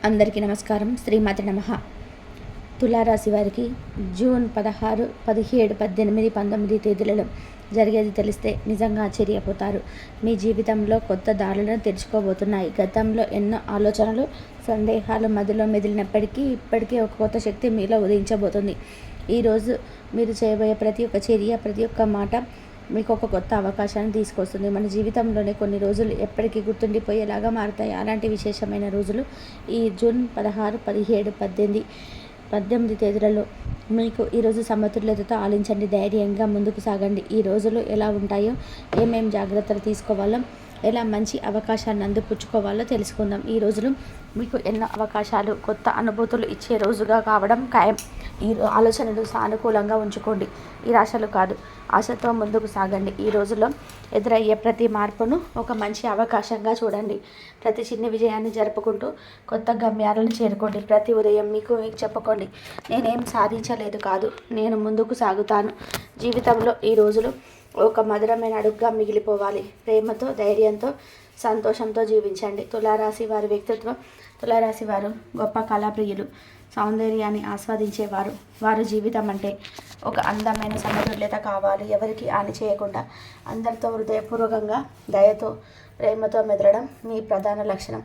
అందరికీ నమస్కారం. శ్రీమాత నమః. తులారాశి వారికి జూన్ 16, 17, 18, 19 తేదీలలో జరిగేది తెలిస్తే నిజంగా ఆశ్చర్యపోతారు. మీ జీవితంలో కొత్త దారులను తెరుచుకోబోతున్నాయి. గతంలో ఎన్నో ఆలోచనలు, సందేహాలు మధ్యలో మెదిలినప్పటికీ ఇప్పటికీ ఒక కొత్త శక్తి మీలో ఉదయించబోతుంది. ఈరోజు మీరు చేయబోయే ప్రతి ఒక్క చర్య, ప్రతి ఒక్క మాట మీకు ఒక కొత్త అవకాశాన్ని తీసుకొస్తుంది. మన జీవితంలోనే కొన్ని రోజులు ఎప్పటికీ గుర్తుండిపోయేలాగా మారుతాయి. అలాంటి విశేషమైన రోజులు ఈ జూన్ 16, 17, 18 తేదీలలో మీకు ఈరోజు సమతుల్యతతో ఆలించండి. ధైర్యంగా ముందుకు సాగండి. ఈ రోజులు ఎలా ఉంటాయో, ఏమేం జాగ్రత్తలు తీసుకోవాలో, ఎలా మంచి అవకాశాన్ని అందిపుచ్చుకోవాలో తెలుసుకుందాం. ఈ రోజులు మీకు ఎన్నో అవకాశాలు, కొత్త అనుభూతులు ఇచ్చే రోజుగా కావడం ఖాయం. ఈ ఆలోచనలు సానుకూలంగా ఉంచుకోండి. నిరాశలు కాదు, ఆశతో ముందుకు సాగండి. ఈ రోజుల్లో ఎదురయ్యే ప్రతి మార్పును ఒక మంచి అవకాశంగా చూడండి. ప్రతి చిన్న విజయాన్ని జరుపుకుంటూ కొత్త గమ్యాలను చేరుకోండి. ప్రతి ఉదయం మీకు చెప్పుకోండి, నేనేం సాధించలేదు కాదు, నేను ముందుకు సాగుతాను. జీవితంలో ఈ రోజులు ఒక మధురమైన అడుగుగా మిగిలిపోవాలి. ప్రేమతో, ధైర్యంతో, సంతోషంతో జీవించండి. తులారాశి వారి వ్యక్తిత్వం. తులారాశి వారు గొప్ప కళాప్రియులు, సౌందర్యాన్ని ఆస్వాదించేవారు. వారు జీవితం అంటే ఒక అందమైన సమతుల్యత కావాలి. ఎవరికి హాని చేయకుండా అందరితో హృదయపూర్వకంగా, దయతో, ప్రేమతో మెదలడం మీ ప్రధాన లక్షణం.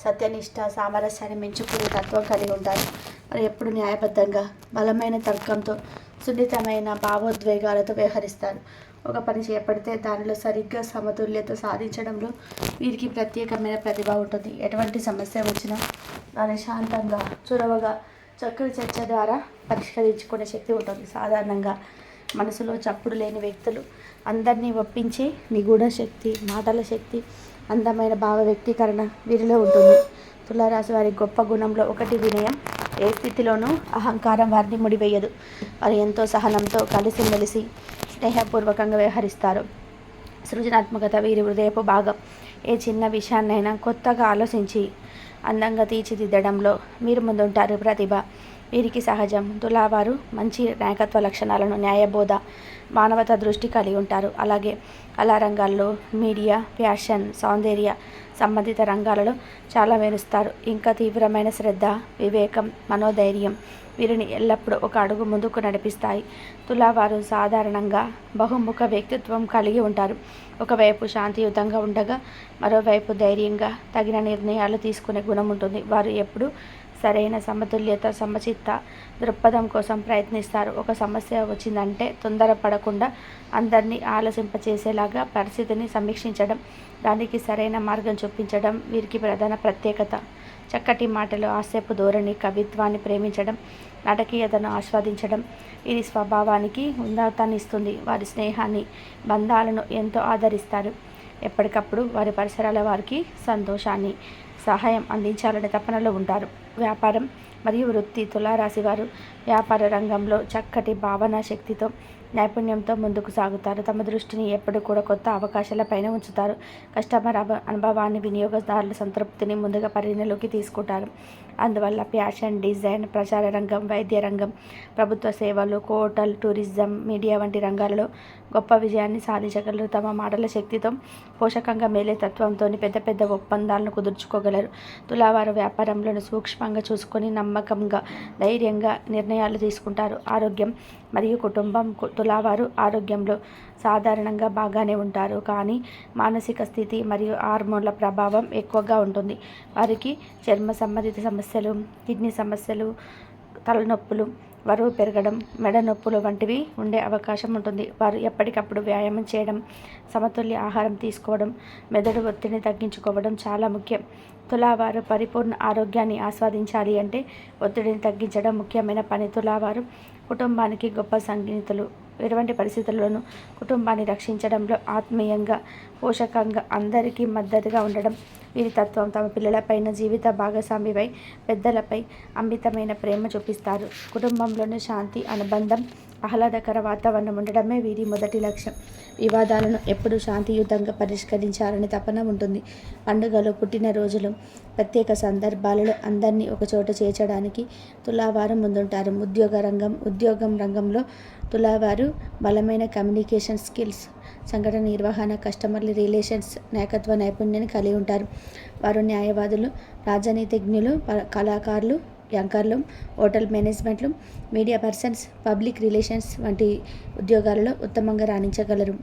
సత్యనిష్ట, సామరస్యాన్ని మించుకునే తత్వం కలిగి ఉంటారు. మరి ఎప్పుడు న్యాయబద్ధంగా, బలమైన తర్కంతో, సున్నితమైన భావోద్వేగాలతో వ్యవహరిస్తారు. ఒక పని చేపడితే దానిలో సరిగ్గా సమతుల్యత సాధించడంలో వీరికి ప్రత్యేకమైన ప్రతిభ ఉంటుంది. ఎటువంటి సమస్య వచ్చినా దాన్ని శాంతంగా, చొరవగా, చక్కని చర్చ ద్వారా పరిష్కరించుకునే శక్తి ఉంటుంది. సాధారణంగా మనసులో చప్పుడు లేని వ్యక్తులు. అందరినీ ఒప్పించే నిగూఢ శక్తి, మాటల శక్తి, అందమైన భావ వ్యక్తీకరణ వీరిలో ఉంటుంది. తులారాశి వారి గొప్ప గుణంలో ఒకటి వినయం. ఏ స్థితిలోనూ అహంకారం వారిని ముడివేయదు. వారు ఎంతో సహనంతో, కలిసిమెలిసి, స్నేహపూర్వకంగా వ్యవహరిస్తారు. సృజనాత్మకత వీరి హృదయపు భాగం. ఏ చిన్న విషయాన్నైనా కొత్తగా ఆలోచించి అందంగా తీర్చిదిద్దడంలో మీరు ముందుంటారు. ప్రతిభ వీరికి సహజం. తులావారు మంచి నాయకత్వ లక్షణాలను, న్యాయబోధ, మానవతా దృష్టి కలిగి ఉంటారు. అలాగే కళా రంగాల్లో, మీడియా, ఫ్యాషన్, సౌందర్య సంబంధిత రంగాలలో చాలా మెరుస్తారు. ఇంకా తీవ్రమైన శ్రద్ధ, వివేకం, మనోధైర్యం వీరిని ఎల్లప్పుడూ ఒక అడుగు ముందుకు నడిపిస్తాయి. తులావారు సాధారణంగా బహుముఖ వ్యక్తిత్వం కలిగి ఉంటారు. ఒకవైపు శాంతియుతంగా ఉండగా, మరోవైపు ధైర్యంగా తగిన నిర్ణయాలు తీసుకునే గుణం ఉంటుంది. వారు ఎప్పుడూ సరైన సమతుల్యత, సమచిత్త దృక్పథం కోసం ప్రయత్నిస్తారు. ఒక సమస్య వచ్చిందంటే తొందరపడకుండా అందరినీ ఆలోచింపచేసేలాగా పరిస్థితిని సమీక్షించడం, దానికి సరైన మార్గం చూపించడం వీరికి ప్రధాన ప్రత్యేకత. చక్కటి మాటలు, హాస్యపు ధోరణి, కవిత్వాన్ని ప్రేమించడం, నాటకీయతను ఆస్వాదించడం వీరి స్వభావానికి ఉన్నతాన్ని ఇస్తుంది. వారి స్నేహాన్ని, బంధాలను ఎంతో ఆదరిస్తారు. ఎప్పటికప్పుడు వారి పరిసరాల వారికి సంతోషాన్ని, సహాయం అందించాలనే తపనలో ఉంటారు. వ్యాపారం మరియు వృత్తి. తులారాశి వారు వ్యాపార రంగంలో చక్కటి భావన శక్తితో, నైపుణ్యంతో ముందుకు సాగుతారు. తమ దృష్టిని ఎప్పుడు కూడా కొత్త అవకాశాలపైన ఉంచుతారు. కస్టమర్ అనుభవాన్ని, వినియోగదారుల సంతృప్తిని ముందుగా పరిగణలోకి తీసుకుంటారు. అందువల్ల ఫ్యాషన్ డిజైన్, ప్రచార రంగం, వైద్య రంగం, ప్రభుత్వ సేవలు, హోటల్, టూరిజం, మీడియా వంటి రంగాలలో గొప్ప విజయాన్ని సాధించగలరు. తమ మాటల శక్తితో, పోషకంగా మేలే తత్వంతో పెద్ద పెద్ద ఒప్పందాలను కుదుర్చుకోగలరు. తులావారు వ్యాపారంలో సూక్ష్మంగా చూసుకొని నమ్మకంగా, ధైర్యంగా నిర్ణయాలు తీసుకుంటారు. ఆరోగ్యం మరియు కుటుంబం. తులావారు ఆరోగ్యంలో సాధారణంగా బాగానే ఉంటారు, కానీ మానసిక స్థితి మరియు హార్మోన్ల ప్రభావం ఎక్కువగా ఉంటుంది. వారికి చర్మ సంబంధిత సమస్యలు, కిడ్నీ సమస్యలు, తలనొప్పులు, బరువు పెరగడం, మెడ నొప్పులు వంటివి ఉండే అవకాశం ఉంటుంది. వారు ఎప్పటికప్పుడు వ్యాయామం చేయడం, సమతుల్య ఆహారం తీసుకోవడం, మెదడు ఒత్తిడిని తగ్గించుకోవడం చాలా ముఖ్యం. తులావారు పరిపూర్ణ ఆరోగ్యాన్ని ఆస్వాదించాలి అంటే ఒత్తిడిని తగ్గించడం ముఖ్యమైన పని. తులావారు కుటుంబానికి గొప్ప సంగీతులు. ఎటువంటి పరిస్థితుల్లోనూ కుటుంబాన్ని రక్షించడంలో ఆత్మీయంగా, పోషకంగా, అందరికీ మద్దతుగా ఉండడం వీరి తత్వం. తమ పిల్లలపైన, జీవిత భాగస్వామిపై, పెద్దలపై అమితమైన ప్రేమ చూపిస్తారు. కుటుంబంలోని శాంతి, అనుబంధం ఆహ్లాదకర వాతావరణం ఉండడమే వీరి మొదటి లక్ష్యం. వివాదాలను ఎప్పుడూ శాంతియుతంగా పరిష్కరించాలని తపన ఉంటుంది. పండుగలు, పుట్టినరోజులు, ప్రత్యేక సందర్భాలలో అందరినీ ఒకచోట చేర్చడానికి తులావారు ముందుంటారు. ఉద్యోగం రంగంలో తులావారు బలమైన కమ్యూనికేషన్ స్కిల్స్, సంఘటన నిర్వహణ, కస్టమర్ల రిలేషన్స్, నాయకత్వ నైపుణ్యాన్ని కలిగి ఉంటారు. వారు న్యాయవాదులు, రాజనీతిజ్ఞులు, కళాకారులు, యాంకర్లు, హోటల్ మేనేజ్మెంట్లు, మీడియా పర్సన్స్, పబ్లిక్ రిలేషన్స్ వంటి ఉద్యోగాలలో ఉత్తమంగా రాణించగలరు.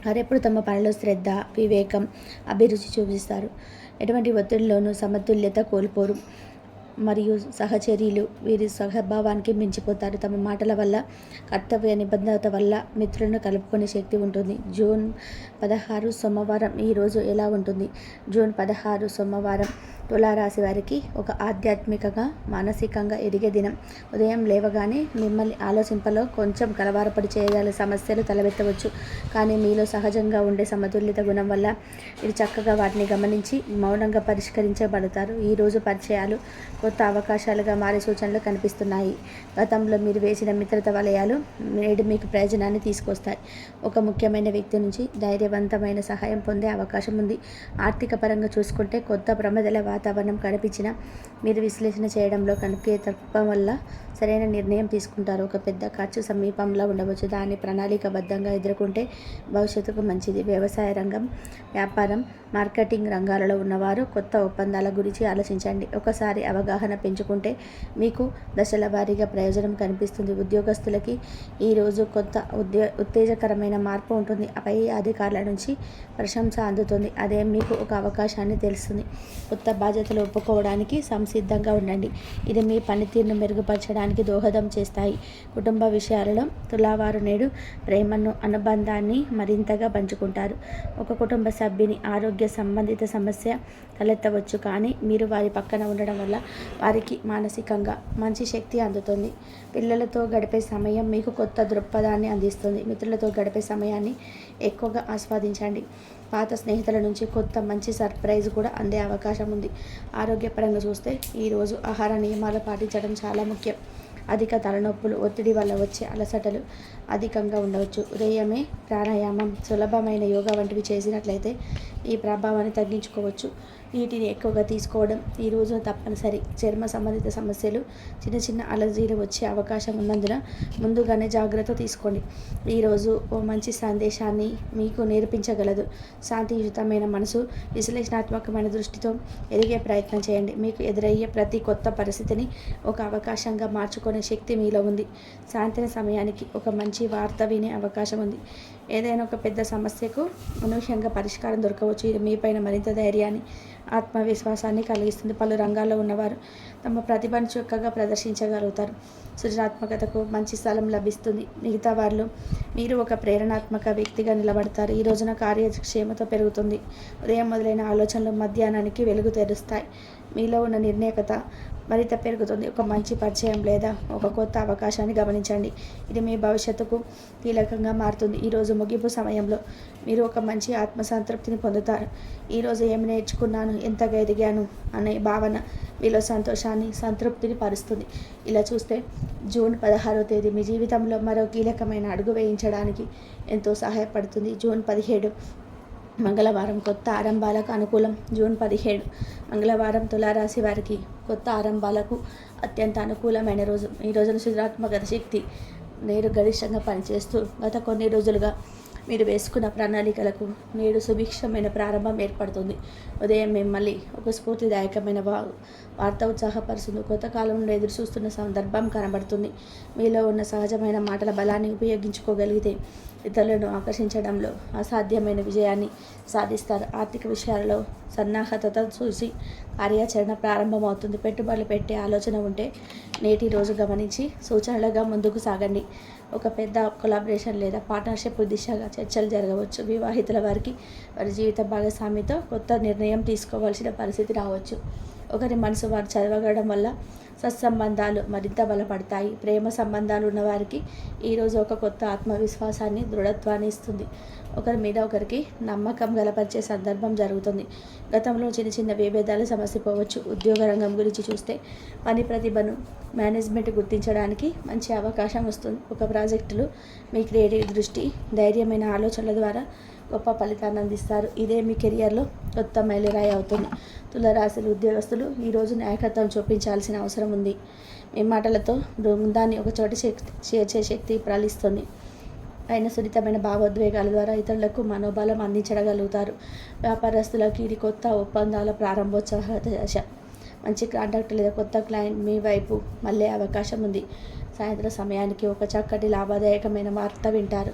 వారెప్పుడు తమ పనిలో శ్రద్ధ, వివేకం, అభిరుచి చూపిస్తారు. ఎటువంటి ఒత్తిడిలోనూ సమతుల్యత కోల్పోరు మరియు సహచర్యులు వీరి స్వభావానికి మించిపోతారు. తమ మాటల వల్ల, కర్తవ్య నిబద్ధత వల్ల మిత్రులను కలుపుకునే శక్తి ఉంటుంది. జూన్ 16 సోమవారం ఈరోజు ఎలా ఉంటుంది? జూన్ 16 సోమవారం తులారాశి వారికి ఒక ఆధ్యాత్మికంగా, మానసికంగా ఎదిగే దినం. ఉదయం లేవగానే మిమ్మల్ని ఆలోచింపలో కొంచెం కలవరపడి చేయగల సమస్యలు తలెత్తవచ్చు. కానీ మీలో సహజంగా ఉండే సమతుల్యత గుణం వల్ల మీరు చక్కగా వాటిని గమనించి మౌనంగా పరిష్కరించబడతారు. ఈరోజు పరిచయాలు కొత్త అవకాశాలుగా మారే సూచనలు కనిపిస్తున్నాయి. గతంలో మీరు వేసిన మిత్రత వలయాలు నేడు మీకు ప్రయోజనాన్ని తీసుకొస్తాయి. ఒక ముఖ్యమైన వ్యక్తి నుంచి ధైర్యవంతమైన సహాయం పొందే అవకాశం ఉంది. ఆర్థిక పరంగా చూసుకుంటే కొత్త ప్రమాదాల వాతావరణం కనిపించిన మీరు విశ్లేషణ చేయడంలో కనుకే తప్పం వల్ల సరైన నిర్ణయం తీసుకుంటారు. ఒక పెద్ద ఖర్చు సమీపంలో ఉండవచ్చు. దాన్ని ప్రణాళికాబద్ధంగా ఎదుర్కొంటే భవిష్యత్తుకు మంచిది. వ్యవసాయ రంగం, వ్యాపారం, మార్కెటింగ్ రంగాలలో ఉన్నవారు కొత్త ఒప్పందాల గురించి ఆలోచించండి. ఒకసారి అవగాహన పెంచుకుంటే మీకు దశల వారీగా ప్రయోజనం కనిపిస్తుంది. ఉద్యోగస్తులకి ఈరోజు కొత్త ఉత్తేజకరమైన మార్పు ఉంటుంది. పై అధికారుల నుంచి ప్రశంస అందుతుంది. అదే మీకు ఒక అవకాశాన్ని తెలుస్తుంది. కొత్త బాధ్యతలు ఒప్పుకోవడానికి సంసిద్ధంగా ఉండండి. ఇది మీ పనితీరును మెరుగుపరచడానికి దోహదం చేస్తాయి. కుటుంబ విషయాలలో తులావారు నేడు ప్రేమను, అనుబంధాన్ని మరింతగా పంచుకుంటారు. ఒక కుటుంబ సభ్యుని ఆరోగ్య సంబంధిత సమస్య తలెత్తవచ్చు. కానీ మీరు వారి పక్కన ఉండడం వల్ల వారికి మానసికంగా మంచి శక్తి అందుతుంది. పిల్లలతో గడిపే సమయం మీకు కొత్త దృక్పథాన్ని అందిస్తుంది. మిత్రులతో గడిపే సమయాన్ని ఎక్కువగా ఆస్వాదించండి. పాత స్నేహితుల నుంచి కొత్త మంచి సర్ప్రైజ్ కూడా అందే అవకాశం ఉంది. ఆరోగ్యపరంగా చూస్తే ఈరోజు ఆహార నియమాలు పాటించడం చాలా ముఖ్యం. అధిక తలనొప్పులు, ఒత్తిడి వల్ల వచ్చే అలసటలు అధికంగా ఉండవచ్చు. ఉదయమే ప్రాణాయామం, సులభమైన యోగా వంటివి చేసినట్లయితే ఈ ప్రభావాన్ని తగ్గించుకోవచ్చు. నీటిని ఎక్కువగా తీసుకోవడం ఈరోజు తప్పనిసరి. చర్మ సంబంధిత సమస్యలు, చిన్న అలర్జీలు వచ్చే అవకాశం ఉన్నందున ముందుగానే జాగ్రత్త తీసుకోండి. ఈరోజు ఓ మంచి సందేశాన్ని మీకు నేర్పించగలదు. శాంతియుతమైన మనసు, విశ్లేషణాత్మకమైన దృష్టితో ఎదిగే ప్రయత్నం చేయండి. మీకు ఎదురయ్యే ప్రతి కొత్త పరిస్థితిని ఒక అవకాశంగా మార్చుకునే శక్తి మీలో ఉంది. సాయంత్రం సమయానికి ఒక మంచి వార్త వినే అవకాశం ఉంది. ఏదైనా ఒక పెద్ద సమస్యకు అనూహ్యంగా పరిష్కారం దొరకవచ్చు. ఇది మీపైన మరింత ధైర్యాన్ని, ఆత్మవిశ్వాసాన్ని కలిగిస్తుంది. పలు రంగాల్లో ఉన్నవారు తమ ప్రతిభను చక్కగా ప్రదర్శించగలుగుతారు. సృజనాత్మకతకు మంచి స్థలం లభిస్తుంది. మిగతా వారిలో మీరు ఒక ప్రేరణాత్మక వ్యక్తిగా నిలబడతారు. ఈ రోజున కార్యక్షేమత పెరుగుతుంది. ఉదయం మొదలైన ఆలోచనలు మధ్యాహ్నానికి వెలుగు తెరుస్తాయి. మీలో ఉన్న నిర్ణయకత మరింత పెరుగుతుంది. ఒక మంచి పరిచయం లేదా ఒక కొత్త అవకాశాన్ని గమనించండి. ఇది మీ భవిష్యత్తుకు కీలకంగా మారుతుంది. ఈరోజు ముగింపు సమయంలో మీరు ఒక మంచి ఆత్మసంతృప్తిని పొందుతారు. ఈరోజు ఏమి నేర్చుకున్నాను, ఎంతగా ఎదిగాను అనే భావన మీలో సంతోషాన్ని, సంతృప్తిని పరుస్తుంది. ఇలా చూస్తే జూన్ 16వ తేదీ మీ జీవితంలో మరో కీలకమైన అడుగు వేయించడానికి ఎంతో సహాయపడుతుంది. జూన్ 17 మంగళవారం కొత్త ఆరంభాలకు అనుకూలం. జూన్ 17 మంగళవారం తులారాశి వారికి కొత్త ఆరంభాలకు అత్యంత అనుకూలమైన రోజు. ఈ రోజున సృజనాత్మక శక్తి నేడు గరిష్టంగా పనిచేస్తూ గత కొన్ని రోజులుగా మీరు వేసుకున్న ప్రణాళికలకు నేడు సుభిక్షమైన ప్రారంభం ఏర్పడుతుంది. ఉదయం మిమ్మల్ని ఒక స్ఫూర్తిదాయకమైన వార్త ఉత్సాహపరుస్తుంది. కొత్త కాలం నుండి ఎదురు చూస్తున్న సందర్భం కనబడుతుంది. మీలో ఉన్న సహజమైన మాటల బలాన్ని ఉపయోగించుకోగలిగితే ఇతరులను ఆకర్షించడంలో అసాధ్యమైన విజయాన్ని సాధిస్తారు. ఆర్థిక విషయాలలో సన్నాహత చూసి కార్యాచరణ ప్రారంభమవుతుంది. పెట్టుబడులు పెట్టే ఆలోచన ఉంటే నేటి రోజు గమనించి సూచనలుగా ముందుకు సాగండి. ఒక పెద్ద కొలాబరేషన్ లేదా పార్ట్నర్షిప్ దిశగా చర్చలు జరగవచ్చు. వివాహితుల వారికి వారి జీవిత భాగస్వామితో కొత్త నిర్ణయం తీసుకోవాల్సిన పరిస్థితి రావచ్చు. ఒకరి మనసు వారు చదవగడం వల్ల సత్సంబంధాలు మరింత బలపడతాయి. ప్రేమ సంబంధాలు ఉన్నవారికి ఈరోజు ఒక కొత్త ఆత్మవిశ్వాసాన్ని, దృఢత్వాన్ని ఇస్తుంది. ఒకరి మీద ఒకరికి నమ్మకం గలపరిచే సందర్భం జరుగుతుంది. గతంలో చిన్న చిన్న విభేదాలు సమసిపోవచ్చు. ఉద్యోగ రంగం గురించి చూస్తే పని ప్రతిభను మేనేజ్మెంట్ గుర్తించడానికి మంచి అవకాశం వస్తుంది. ఒక ప్రాజెక్టులు మీ క్రియేటివ్ దృష్టి, ధైర్యమైన ఆలోచనల ద్వారా గొప్ప ఫలితాన్ని అందిస్తారు. ఇదే మీ కెరియర్లో కొత్త మైలురాయి అవుతుంది. తులారాశి ఉద్యోగస్తులు ఈరోజు నాయకత్వం చూపించాల్సిన అవసరం ఉంది. మీ మాటలతో బృందాన్ని ఒక చోట చేర్చే శక్తి ప్రలిస్తుంది. ఆయన సున్నితమైన భావోద్వేగాల ద్వారా ఇతరులకు మనోబలం అందించగలుగుతారు. వ్యాపారస్తులకు ఇది కొత్త ఒప్పందాల ప్రారంభోత్సవ దశ. మంచి కాంటాక్ట్ లేదా కొత్త క్లయింట్ మీ వైపు మళ్ళీ అవకాశం ఉంది. సాయంత్రం సమయానికి ఒక చక్కటి లాభదాయకమైన వార్త వింటారు.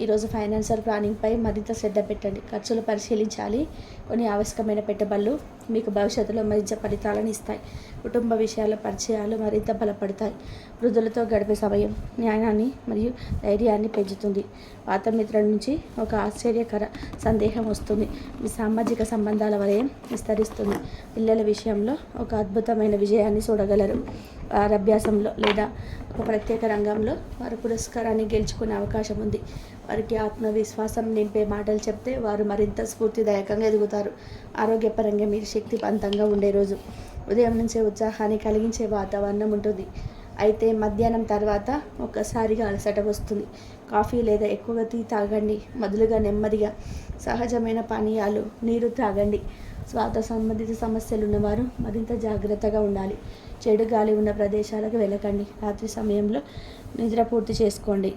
ఈరోజు ఫైనాన్షియల్ ప్లానింగ్పై మరింత శ్రద్ధ పెట్టండి. ఖర్చులు పరిశీలించాలి. కొన్ని ఆవశ్యకమైన పెట్టుబడులు మీకు భవిష్యత్తులో మరింత ఫలితాలను ఇస్తాయి. కుటుంబ విషయాల పరిచయాలు మరింత బలపడతాయి. వృద్ధులతో గడిపే సమయం జ్ఞానాన్ని మరియు ధైర్యాన్ని పెంచుతుంది. పాత మిత్రుల నుంచి ఒక ఆశ్చర్యకర సందేహం వస్తుంది. మీ సామాజిక సంబంధాల వలయం విస్తరిస్తుంది. పిల్లల విషయంలో ఒక అద్భుతమైన విజయాన్ని చూడగలరు. వారి అభ్యాసంలో లేదా ఒక ప్రత్యేక రంగంలో వారు పురస్కారాన్ని గెలుచుకునే అవకాశం ఉంది. వారికి ఆత్మవిశ్వాసం నింపే మాటలు చెప్తే వారు మరింత స్ఫూర్తిదాయకంగా ఎదుగుతారు. ఆరోగ్యపరంగా మీరు శక్తివంతంగా ఉండే రోజు. ఉదయం నుంచే ఉత్సాహాన్ని కలిగించే వాతావరణం ఉంటుంది. అయితే మధ్యాహ్నం తర్వాత ఒక్కసారిగా అలసట వస్తుంది. కాఫీ లేదా ఎక్కువగా టీ తాగండి. మొదలుగా నెమ్మదిగా సహజమైన పానీయాలు, నీరు త్రాగండి. శ్వాస సంబంధిత సమస్యలు ఉన్నవారు మరింత జాగ్రత్తగా ఉండాలి. చెడు గాలి ఉన్న ప్రదేశాలకు వెళ్ళకండి. రాత్రి సమయంలో నిద్ర పూర్తి చేసుకోండి.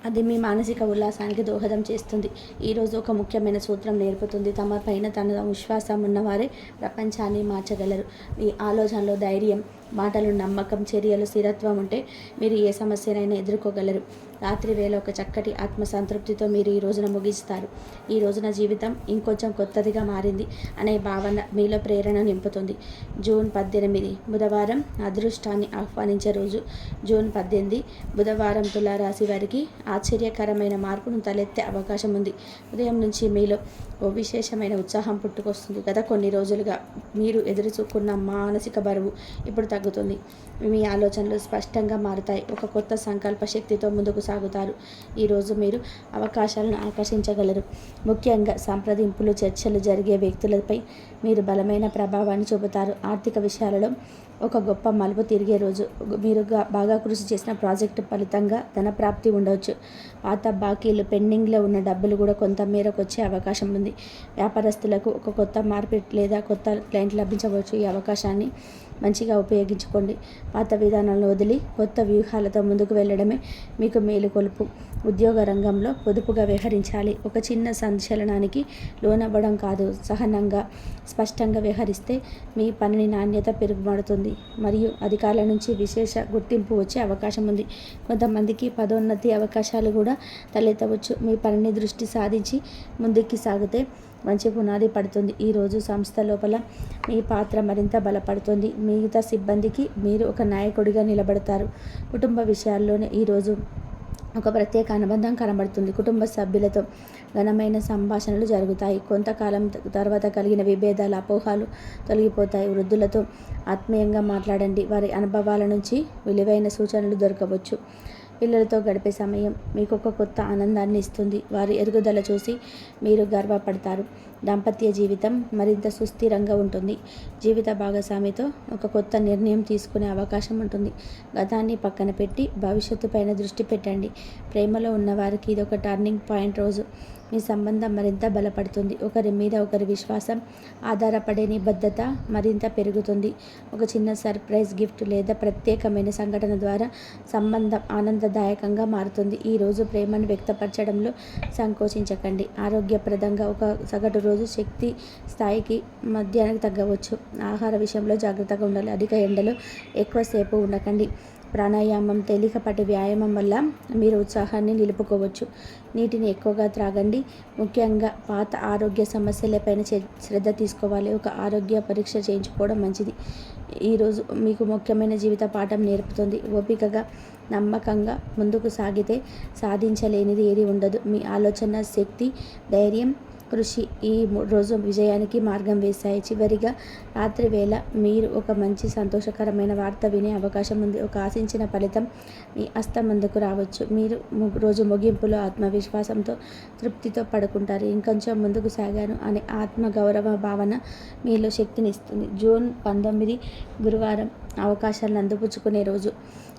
అది మీ మానసిక ఉల్లాసానికి దోహదం చేస్తుంది. ఈరోజు ఒక ముఖ్యమైన సూత్రం నేర్పుతుంది. తమ పైన తన విశ్వాసం ఉన్నవారే ప్రపంచాన్ని మార్చగలరు. మీ ఆలోచనలో ధైర్యం, మాటలు నమ్మకం, చర్యలు స్థిరత్వం ఉంటే మీరు ఏ సమస్యనైనా ఎదుర్కోగలరు. రాత్రి వేళ ఒక చక్కటి ఆత్మసంతృప్తితో మీరు ఈ రోజున ముగిస్తారు. ఈ రోజున జీవితం ఇంకొంచెం కొత్తదిగా మారింది అనే భావన మీలో ప్రేరణ నింపుతుంది. జూన్ 18 బుధవారం అదృష్టాన్ని ఆహ్వానించే రోజు. జూన్ 18 బుధవారం తులారాశి వారికి ఆశ్చర్యకరమైన మార్పును తలెత్తే అవకాశం ఉంది. ఉదయం నుంచి మీలో ఓ విశేషమైన ఉత్సాహం పుట్టుకొస్తుంది. గత కొన్ని రోజులుగా మీరు ఎదురుచూకున్న మానసిక బరువు ఇప్పుడు తగ్గుతుంది. మీ ఆలోచనలు స్పష్టంగా మారుతాయి. ఒక కొత్త సంకల్ప శక్తితో ముందుకు సాగుతారు. ఈరోజు మీరు అవకాశాలను ఆకర్షించగలరు. ముఖ్యంగా సంప్రదింపులు, చర్చలు జరిగే వ్యక్తులపై మీరు బలమైన ప్రభావాన్ని చూపుతారు. ఆర్థిక విషయాలలో ఒక గొప్ప మలుపు తిరిగే రోజు. మీరు బాగా కృషి చేసిన ప్రాజెక్టు ఫలితంగా ధనప్రాప్తి ఉండవచ్చు. పాత బాకీలు, పెండింగ్లో ఉన్న డబ్బులు కూడా కొంత మేరకు వచ్చే అవకాశం ఉంది. వ్యాపారస్తులకు ఒక కొత్త మార్కెట్ లేదా కొత్త క్లయింట్ లభించవచ్చు. ఈ అవకాశాన్ని మంచిగా ఉపయోగించుకోండి. పాత విధానాలను వదిలి కొత్త వ్యూహాలతో ముందుకు వెళ్ళడమే మీకు మేలుకొలుపు. ఉద్యోగ రంగంలో పొదుపుగా వ్యవహరించాలి. ఒక చిన్న సంచలనానికి లోనవ్వడం కాదు, సహనంగా స్పష్టంగా వ్యవహరిస్తే మీ పనిని నాణ్యత పెరుగుబడుతుంది మరియు అధికారుల నుంచి విశేష గుర్తింపు వచ్చే అవకాశం ఉంది. కొంతమందికి పదోన్నతి అవకాశాలు కూడా తలెత్తవచ్చు. మీ పనిని దృష్టి సాధించి ముందుకు సాగితే మంచి పునాది పడుతుంది. ఈరోజు సంస్థ లోపల మీ పాత్ర మరింత బలపడుతుంది. మిగతా సిబ్బందికి మీరు ఒక నాయకుడిగా నిలబడతారు. కుటుంబ విషయాల్లోనే ఈరోజు ఒక ప్రత్యేక అనుబంధం కనబడుతుంది. కుటుంబ సభ్యులతో ఘనమైన సంభాషణలు జరుగుతాయి. కొంతకాలం తర్వాత కలిగిన విభేదాలు, అపోహలు తొలగిపోతాయి. వృద్ధులతో ఆత్మీయంగా మాట్లాడండి. వారి అనుభవాల నుంచి విలువైన సూచనలు దొరకవచ్చు. పిల్లలతో గడిపే సమయం మీకు ఒక కొత్త ఆనందాన్ని ఇస్తుంది. వారి ఎదుగుదల చూసి మీరు గర్వపడతారు. దాంపత్య జీవితం మరింత సుస్థిరంగా ఉంటుంది. జీవిత భాగస్వామితో ఒక కొత్త నిర్ణయం తీసుకునే అవకాశం ఉంటుంది. గతాన్ని పక్కన పెట్టి భవిష్యత్తు పైన దృష్టి పెట్టండి. ప్రేమలో ఉన్నవారికి ఇది ఒక టర్నింగ్ పాయింట్ రోజు. మీ సంబంధం మరింత బలపడుతుంది. ఒకరి మీద ఒకరి విశ్వాసం, ఆధారపడే నిబద్ధత మరింత పెరుగుతుంది. ఒక చిన్న సర్ప్రైజ్ గిఫ్ట్ లేదా ప్రత్యేకమైన సంఘటన ద్వారా సంబంధం ఆనందదాయకంగా మారుతుంది. ఈరోజు ప్రేమను వ్యక్తపరచడంలో సంకోచించకండి. ఆరోగ్యప్రదంగా ఒక సగటు రోజు శక్తి స్థాయికి మధ్యాహ్నం తగ్గవచ్చు. ఆహార విషయంలో జాగ్రత్తగా ఉండాలి. అధిక ఎండలో ఎక్కువసేపు ఉండకండి. ప్రాణాయామం, తేలికపాటి వ్యాయామం వల్ల మీరు ఉత్సాహాన్ని నిలుపుకోవచ్చు. నీటిని ఎక్కువగా త్రాగండి. ముఖ్యంగా పాత ఆరోగ్య సమస్యలపైన శ్రద్ధ తీసుకోవాలి. ఒక ఆరోగ్య పరీక్ష చేయించుకోవడం మంచిది. ఈరోజు మీకు ముఖ్యమైన జీవిత పాఠం నేర్పుతుంది. ఓపికగా, నమ్మకంగా ముందుకు సాగితే సాధించలేనిది ఏది ఉండదు. మీ ఆలోచన శక్తి, ధైర్యం కృషి ఈ రోజు విజయానికి మార్గం వేశాయి. చివరిగా రాత్రి వేళ మీరు ఒక మంచి సంతోషకరమైన వార్త వినే అవకాశం ఉంది. ఒక ఆశించిన ఫలితం మీ హస్తం ముందుకు రావచ్చు. మీరు రోజు ముగింపులో ఆత్మవిశ్వాసంతో తృప్తితో పడుకుంటారు. ఇంకొంచెం ముందుకు సాగాను అనే ఆత్మగౌరవ భావన మీలో శక్తినిస్తుంది. జూన్ 19 గురువారం అవకాశాలను అందిపుచ్చుకునే రోజు.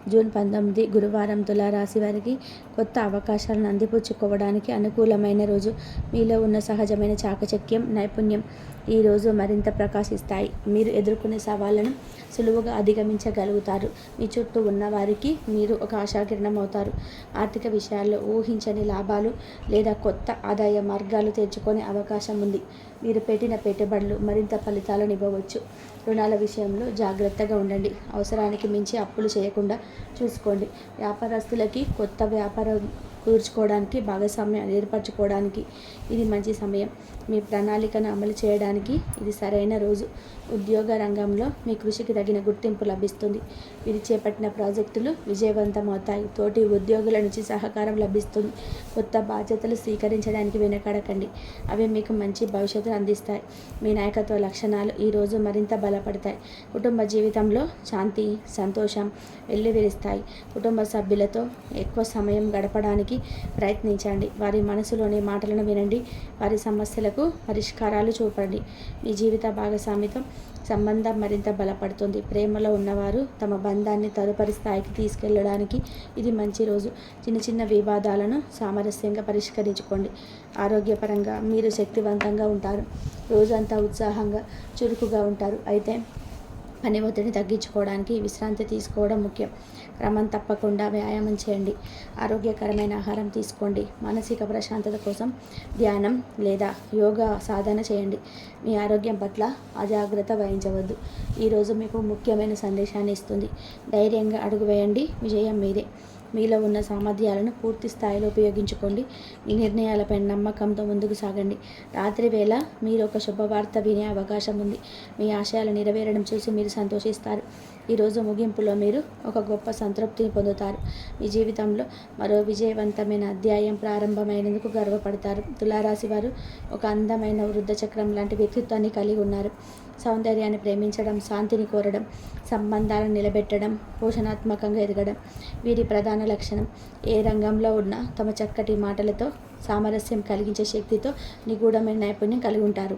జూన్ 19 గురువారం తులారాశి వారికి కొత్త అవకాశాలను అందిపుచ్చుకోవడానికి అనుకూలమైన రోజు. మీలో ఉన్న సహజమైన చాకచక్యం, నైపుణ్యం ఈరోజు మరింత ప్రకాశిస్తాయి. మీరు ఎదుర్కొనే సవాళ్లను సులువుగా అధిగమించగలుగుతారు. మీ చుట్టూ ఉన్న వారికి మీరు ఒక ఆశాకిరణం అవుతారు. ఆర్థిక విషయాల్లో ఊహించని లాభాలు లేదా కొత్త ఆదాయ మార్గాలు తెరుచుకునే అవకాశం ఉంది. మీరు పెట్టిన పెట్టుబడులు మరింత ఫలితాలను ఇవ్వవచ్చు. రుణాల విషయంలో జాగ్రత్తగా ఉండండి. అవసరానికి మించి అప్పులు చేయకుండా చూసుకోండి. వ్యాపారస్తులకి కొత్త వ్యాపారం కూర్చుకోవడానికి, భాగస్వామ్యం ఏర్పరచుకోవడానికి ఇది మంచి సమయం. మీ ప్రణాళికను అమలు చేయడానికి ఇది సరైన రోజు. ఉద్యోగ రంగంలో మీ కృషికి తగిన గుర్తింపు లభిస్తుంది. మీరు చేపట్టిన ప్రాజెక్టులు విజయవంతమవుతాయి. తోటి ఉద్యోగుల నుంచి సహకారం లభిస్తుంది. కొత్త బాధ్యతలు స్వీకరించడానికి వెనకాడకండి. అవి మీకు మంచి భవిష్యత్తును అందిస్తాయి. మీ నాయకత్వ లక్షణాలు ఈరోజు మరింత బలపడతాయి. కుటుంబ జీవితంలో శాంతి, సంతోషం వెల్లివిరుస్తాయి. కుటుంబ సభ్యులతో ఎక్కువ సమయం గడపడానికి ప్రయత్నించండి. వారి మనసులోని మాటలను వినండి. వారి సమస్యలకు పరిష్కారాలు చూపండి. మీ జీవిత భాగస్వామితో సంబంధం మరింత బలపడుతుంది. ప్రేమలో ఉన్నవారు తమ బంధాన్ని తదుపరి స్థాయికి తీసుకెళ్లడానికి ఇది మంచి రోజు. చిన్న చిన్న వివాదాలను సామరస్యంగా పరిష్కరించుకోండి. ఆరోగ్యపరంగా మీరు శక్తివంతంగా ఉంటారు. రోజంతా ఉత్సాహంగా, చురుకుగా ఉంటారు. అయితే పని ఒత్తిడిని తగ్గించుకోవడానికి విశ్రాంతి తీసుకోవడం ముఖ్యం. క్రమం తప్పకుండా వ్యాయామం చేయండి. ఆరోగ్యకరమైన ఆహారం తీసుకోండి. మానసిక ప్రశాంతత కోసం ధ్యానం లేదా యోగా సాధన చేయండి. మీ ఆరోగ్యం పట్ల అజాగ్రత్త వహించవద్దు. ఈరోజు మీకు ముఖ్యమైన సందేశాన్ని ఇస్తుంది. ధైర్యంగా అడుగు వేయండి. విజయం మీదే. మీలో ఉన్న సామర్థ్యాలను పూర్తి స్థాయిలో ఉపయోగించుకోండి. మీ నిర్ణయాలపై నమ్మకంతో ముందుకు సాగండి. రాత్రి వేళ మీరు ఒక శుభవార్త వినే అవకాశం ఉంది. మీ ఆశయాలు నెరవేరడం చూసి మీరు సంతోషిస్తారు. ఈరోజు ముగింపులో మీరు ఒక గొప్ప సంతృప్తిని పొందుతారు. మీ జీవితంలో మరో విజయవంతమైన అధ్యాయం ప్రారంభమైనందుకు గర్వపడతారు. తులారాశి వారు ఒక అందమైన వృద్ధ చక్రం లాంటి వ్యక్తిత్వాన్ని కలిగి ఉన్నారు. సౌందర్యాన్ని ప్రేమించడం, శాంతిని కోరడం, సంబంధాలను నిలబెట్టడం, పోషణాత్మకంగా ఎదగడం వీరి ప్రధాన లక్షణం. ఏ రంగంలో ఉన్నా తమ చక్కటి మాటలతో సామరస్యం కలిగించే శక్తితో నిగూఢమైన నైపుణ్యం కలిగి ఉంటారు.